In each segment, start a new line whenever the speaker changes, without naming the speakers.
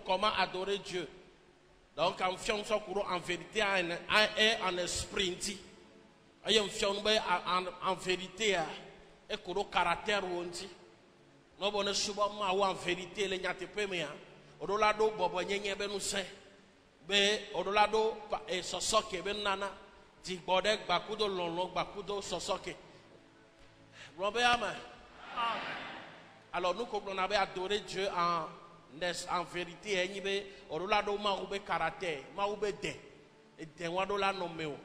comment adorer Dieu. Donc, en fion en vérité et en esprit. En vérité et caractère no bonne suba ma en vérité le nyate pemea odolado bobo nyenye benu se be odolado e sosoke ben nana di bodek bakudo lonlo bakudo sosoke robe amen. Alors nous comme on avait adoré Dieu en vérité enyibe odolado ma ube caractère ma ube de et de wadola nomeo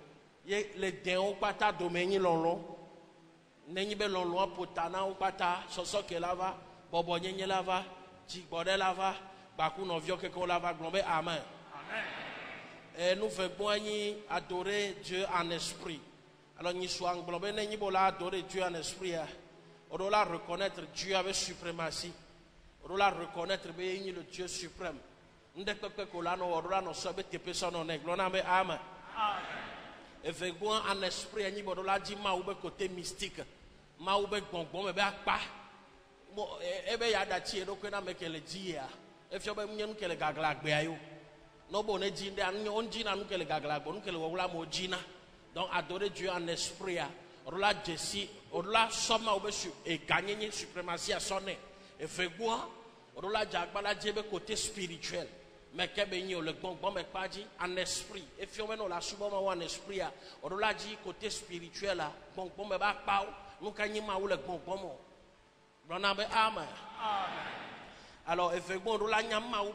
ye le de o pata domeni lonlo nenyibe lonlo potana o pata sosoke lava bobo nyenye lava jibode lava baku novio keko lava glombe amen. Et nous faisons adorer Dieu en esprit. Alors nous sommes glombe nenyibola adorer Dieu en esprit. On doit reconnaître Dieu avec suprématie. On doit reconnaître le Dieu suprême. Ndekpe kolano on doit no sobe tepe sono neglona me amen. Et faisons en esprit nenyibola di ma ube côté mystique. Ma ube gbongbon me be akpa ebe ya dachi edo kwena mekele ji ya efio be mnyem kele gaglagbe ayo no bo ne ji nde anu onji na nu kele gaglagbe nu kele wowla mo jina. Donc adorer Dieu en esprit ya rola jesi rola soma obesu e gagner suprématie à sonner et fait quoi rola jagbala jebe côté spirituel mais kebe nyi le gbongbon me paji en esprit et fio me no la subo ma en esprit ya rola ji côté spirituel la gbongbon me ba pa nu kanyi ma wo le gbongbon mo. Amen. Alors, effectivement, nous l'avons maou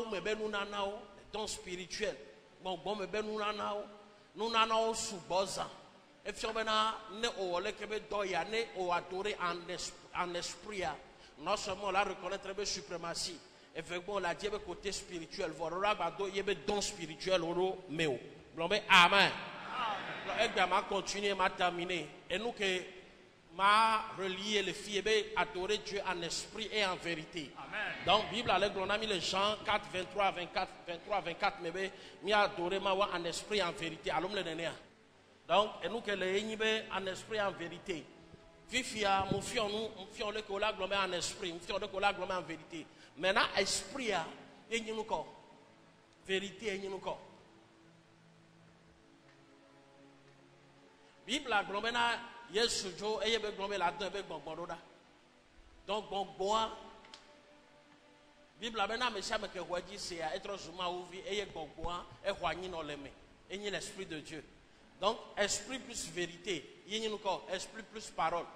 me ben nous nanao don spirituel. Bon me ben nous nanao sous boza. Et puis on ne o le kebe doya ne o adorer en esprit. Non seulement la reconnaître be suprématie. Effectivement, la dieu côté spirituel. Voilà bado yebe don spirituel oro meo. Amen. Et m'a continuer m'a terminer. Et nous que m'a relié les filles et adorer Dieu en esprit et en vérité. Amen. Donc Bible avec on a mis les Jean 4 23 24 mais mi adorer ma en esprit et en vérité allons le donner. Donc et nous que les nibe en esprit et en vérité. Fifia mon fion le ko la glomé en esprit, mon fion le ko la glomé en vérité. Maintenant esprit a et nous ko vérité et nous ko. Bible a glomé na yes jo eye be glomé la dedans be gbongbon da. Donc gbongbon Bible a bena me chame ke hoji se a être zuma ouvi eye gbongbon e hwanyi no leme. Enyi l'esprit de Dieu. Donc esprit plus vérité, yenyi nous ko esprit plus parole.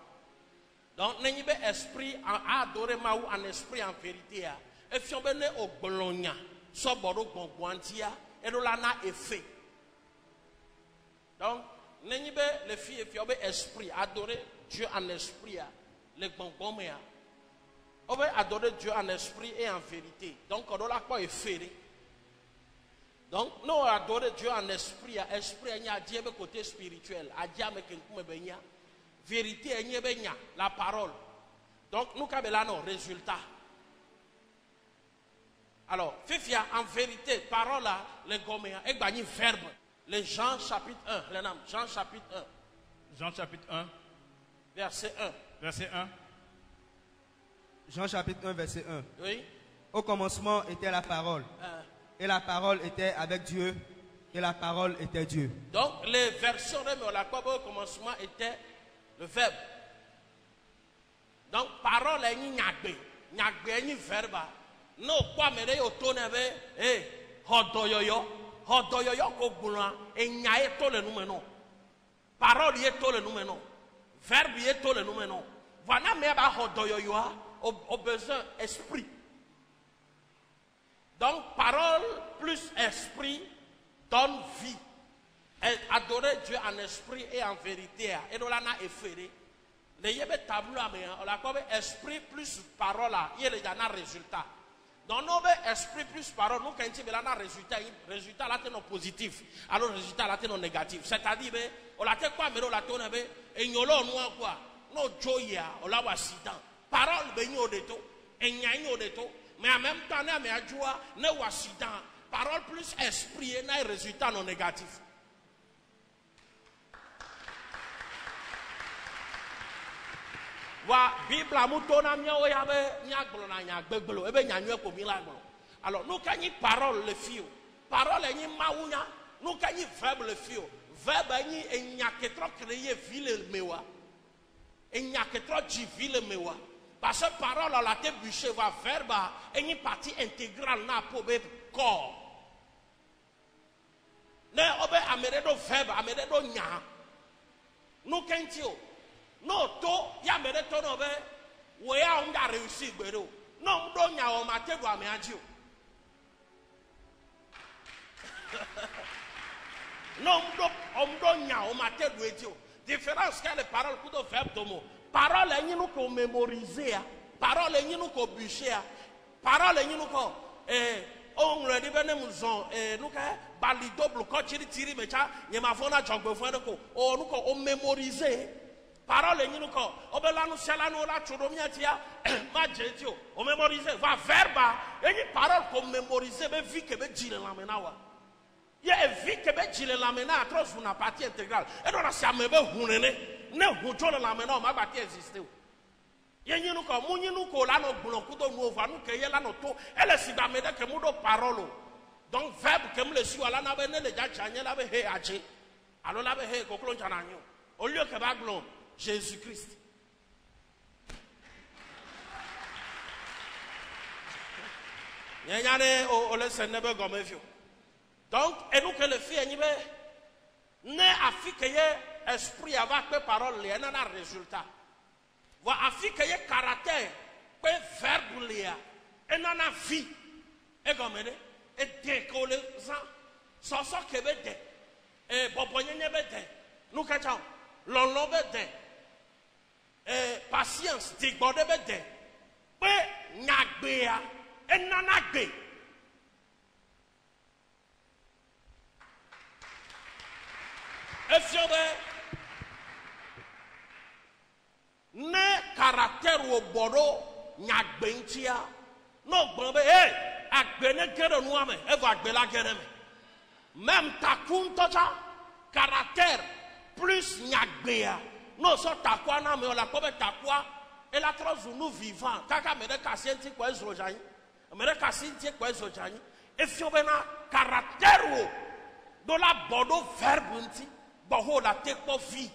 Donc nenyi be esprit en adorer ma ou en esprit en vérité a. E fion be ne ogbolonya so bodo gbongbon tia e do la na effet. Donc les filles qui ont esprit, adorer Dieu en esprit, les bonbons, on veut adorer Dieu en esprit et en vérité. Donc, on doit pas faire. Donc, nous adorer Dieu en esprit, il y a Dieu côté spirituel, vérité, il y a la parole. Donc, nous avons un résultat. Alors, fifia en vérité, parole, les goméens, et verbe. Les Jean chapitre 1, Jean chapitre 1.
Jean chapitre 1.
Verset 1.
Verset 1.
Jean chapitre 1, verset 1.
Oui.
Au commencement était la parole. Et la parole était avec Dieu. Et la parole était Dieu.
Donc, les versions au commencement était le verbe. Donc, parole est nyagbe. Nyagbe est verbe. Non, quoi, mais les autonome, hodoyoyo. Hodoyoyo ko gbuna enya e to le numeno parole ye to le numeno verbe ye to le numeno voilà me ba hodoyoyo au besoin esprit. Donc parole plus esprit donne vie. Et adorer Dieu en esprit et en vérité et do la na efere le yebe tableau mais on la comme esprit plus parole là il y a un résultat. Donc, nos esprit plus parole, nous, quand il y a un résultat là, c'est positif. Alors, le résultat là, c'est négatif. C'est-à-dire, on a quoi, mais on a tout, et nous avons quoi? Nous joya, on a accident. Parole, ben, nous de tout, et nous de tout. Mais en même temps, nous avons joie, nous avons accident. Parole plus esprit, et nous avons un résultat non négatif. Wa Bible amutona miawo ya be nyagblɔ na nyagbegblɔ ebe nyanyue ko mi la gblɔ. Alors nous kanyi parole le fio. Parole enyi mawunya. Nous kanyi verbe le fio. Verbe enyi enyaketro créer ville mewa. Enyaketro ji ville mewa. Parce que parole la te bûcher va verbe enyi partie intégrale na po be corps. Ne obe ameredo verbe ameredo nya. Nous kentio. No to ya mere to no be we ya on da réussir gbero no do nya o ma te do ame aji o no do nya o ma te do eji o différence que les paroles ku do verbe to mo parole yin nu ko mémoriser a parole yin nu ko bûcher a parole yin nu ko on ready bene mu zon nu ka bali double ko tiri mecha nyema fona jogbo fona ko o nu ko o mémoriser. Parole ni nuko obelanu selanu la chodomiatia ma jetio o mémoriser va verba eni parole ko mémoriser be vie que be jile la menawa ye vie que be jile la mena atros na partie intégrale e do na sia me be hunene ne hujo la mena o ma ba ti existe o ye ni nuko mu ni nuko la no gbon ku do nu ova nu ke ye la no to ele si ba me de ke mu do parole donc verbe que me le si wala na be ne le ja chanye la be he aje alo la be he ko klo chana nyu au lieu que ba glon Jésus-Christ. Donc, et nous que le filles, ne affique esprit avec que parole, il y a un résultat. Va affique caractère, que verbe, il y a un vie. Et comme et décoller ça, sans ça que bête, et bonbonnier bête, nous qu'est-ce l'on bête. Patience, digbode bede, pe nyagbea, enanagbe. Efiobe, ne caractère au bodo nyagbentia, no bombe, agbene kere nouame, eva agbela kere me. Même takun tocha, caractère plus nyagbea. Non, so takwa na me la kobe takwa et la trozu nous vivant kaka me de kasienti kwa ezrojani me de kasienti kwa ezrojani e fiobena caractère do la bodo verbe nti bo la te ko vie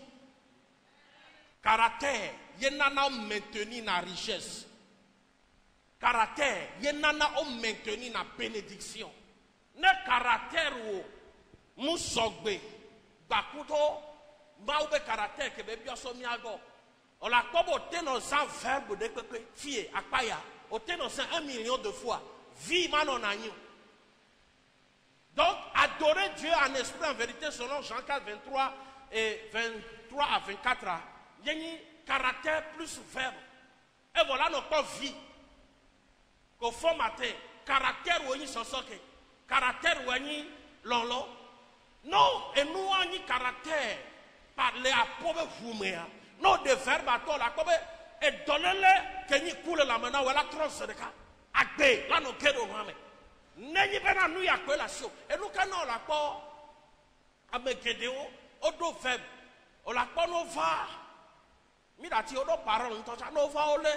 caractère yenana maintenir na richesse caractère yenana o maintenir na bénédiction ne caractère wo musogbe bakuto Maube caractère que bébé somiago. On la comme au ténor sans verbe de pepe, fille, akpaya, au ténor 1 million de fois. Vie manon agneau. Donc, adorer Dieu en esprit, en vérité, selon Jean 4, 23 et 23 à 24, il y a un caractère plus verbe. Et voilà notre vie. Qu'au fond matin, caractère où il y a caractère où il y a lolo. Non, et nous avons un caractère. Parler à pauvre fumea. Non de verbe à toi la kobe et donner-le que ni coule la mena ou la trosse de cas. Agbe, là nous kedo rame. Nenyi bena nous ya kwe la show. Et nous canon la po amekedeo odo verbe. O la po no va. Mi dati odo parole ntocha no va ole.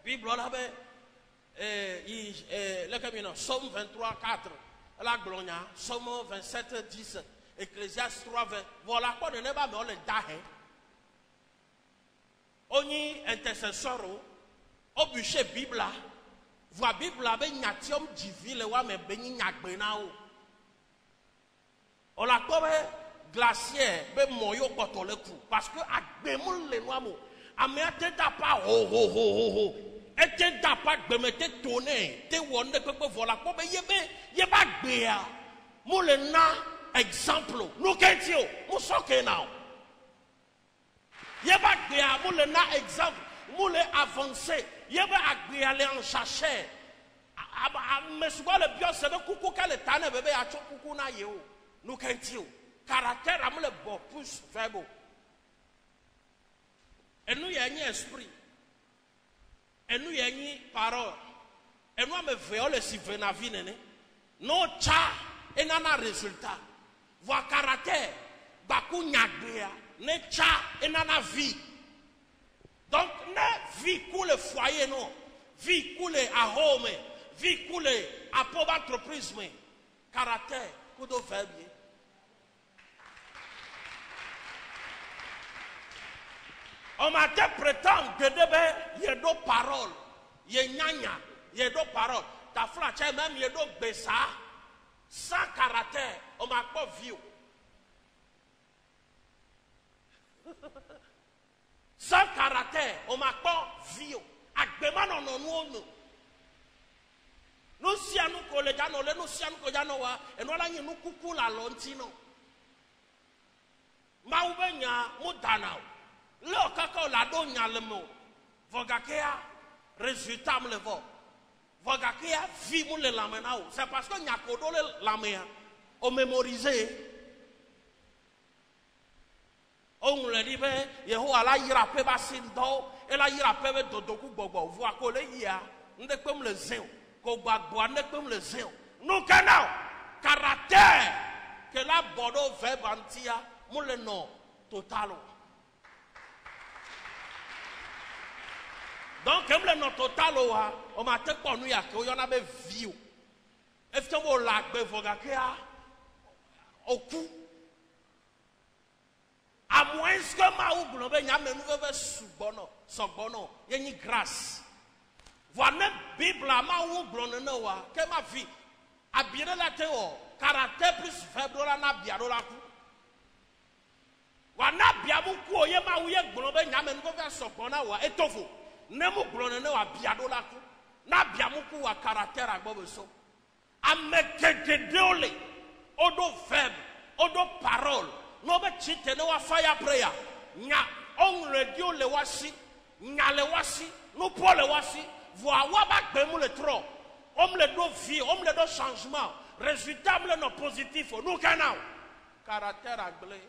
Bible la be le camino Somme 23 4 la gloria Somme 27 10 Ecclésiaste 3, 20. Voilà quoi, ne pas me le dahe. Oni intercesseur, au bûcher Bible, voit Bible avec nyatium divile, wa me beni nyakbenao. On la comme glaciaire, be moyo koto le coup. Parce que akbemoul le noamo. Amete tapa ho ho ho ho ho. Ete tapa gbemete tonne. Te wonde pepe voilà quoi, yeba gbea. Moule na. Exemple, nous qu'est-ce nous sommes now. Yeba gbea moule na exemple, moule avancé. Yeba gbea le en chercher. Mais souvent le bio c'est le coucou qu'elle est tanné bébé a choc coucou na yeo. Nous qu'est-ce caractère a moule bon plus verbe. Et nous y a un esprit. Et nous y a une parole. Et nous me voyons le si venavine. Non cha et nana résultat. Voir caractère, bakou nyagbea, ne cha et nana vie. Donc, ne vie coule foyer, non. Vie coule à home, vie coule à pauvre entreprise, mais caractère, coup de verbe. On m'a dit prétendre que il y a deux paroles, il y a nyanya, il y a deux paroles. Ta flache même, il y a deux bessa, sans caractère, on m'a pas vu. Sans caractère, on m'a pas vu. Agbema non non non. Nous si nous collègues nous si nous collègues et nous là nous coucou la lontino. Ma ubenya mudana. Le kaka la donya le mot. Vogakea résultat me le vo. Vogakea vie mu le lamenao. C'est parce que nya kodo le lamea. On mémorisé. On le dit ben Yehowa la yira pe ba sindo et la yira pe be dodoku gbogbo voa ko le yia nde pem le zin ko gbagbo nde pem le zin nous kana caractère que la bodo verbe antia mu le no totalo donc comme le no totalo wa o ma te ponu ya ko yo na be view e fte wo la gbe voga ke a oku. À moins que ma ou blonde, il y a une nouvelle subbono, subbono, il y a une grâce. Voilà Bible ma ou blonde noa, que ma vie, a bien la théo, caractère plus faible la na bien la coup. Voilà bien beaucoup, il y a ma ou y a blonde, il y a une nouvelle subbono wa étoffo. Ne mou blonde noa bien la coup. Na bien beaucoup à caractère à bobeso. A mettre de déolé, odo faible, odo parole. No be chite no wa fire prayer nya on radio le wasi nya le wasi no po le wasi voa wa ba gbe mu le tro on le do vie on le do changement résultat le no positif nous kana caractère agblé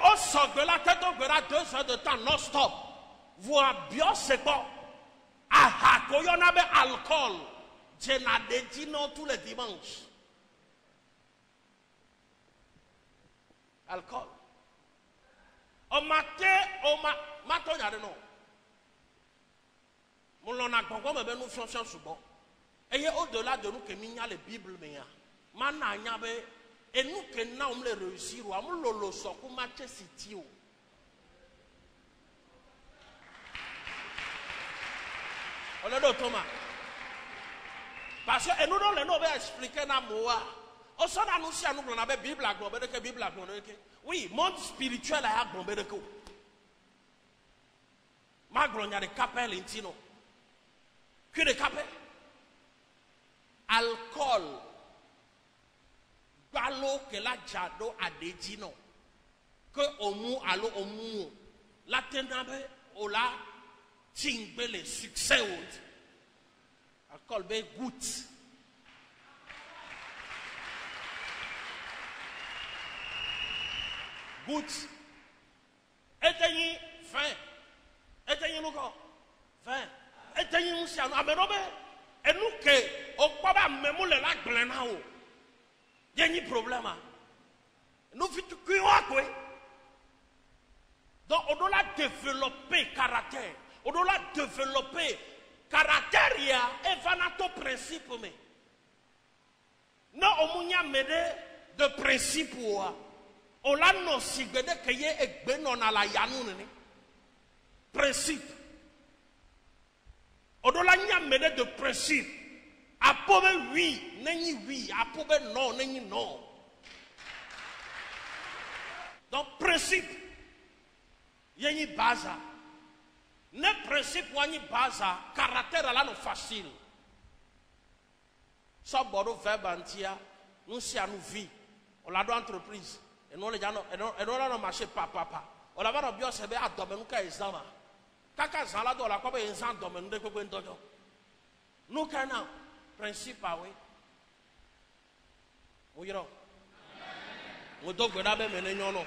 on sort de la tête on verra 2 heures de temps non stop voa bien c'est bon aha ko yo na be alcool. Je n'ai dit non tous les dimanches. Alcool. Au matin, il y a des noms. Mon l'on a compris, mais nous faisons souvent. Et au-delà de nous, que nous avons la Bible, et nous que nous avons réussi, nous avons le sort pour matcher City. On est dans Thomas. Parce que nous devons expliquer na moa. On s'en annonce à nous qu'on avait Bible à globé que Bible à globé que. Oui, monde spirituel à globé que. Ma gloire de capelle intino. Que de capelle. Alcool. Balo que la jado a dédino. Que au mou allo au mou. La tenabe au la tingbe le succès ou. Alcool be goutte. Goutte. Éteignez fin. Éteignez nous quoi? Fin. Éteignez nous si à nous amène. Et nous que au quoi va même le lac blanc. Il y a un problème. Nous vite quoi? Donc on doit développer caractère. On doit développer caractère et vanato principe mais non on m'a mené de principe on l'a non si que y est ben on a la yanou principe on doit la mené de principe à pauvre oui n'est oui à pauvre non n'est non donc principe y a une base. Ne principe wani baza caractère là non facile. Ça bordeaux verbe antia nous si à nous vie. On l'a dans entreprise et nous les gens et nous là marché papa. On l'a va bien c'est bien à domaine ka examen. Kaka zala do la ko be examen domaine de ko ben dojo. Nous kana principe ah oui. Oyiro. Mo dogbe na be mene nyono.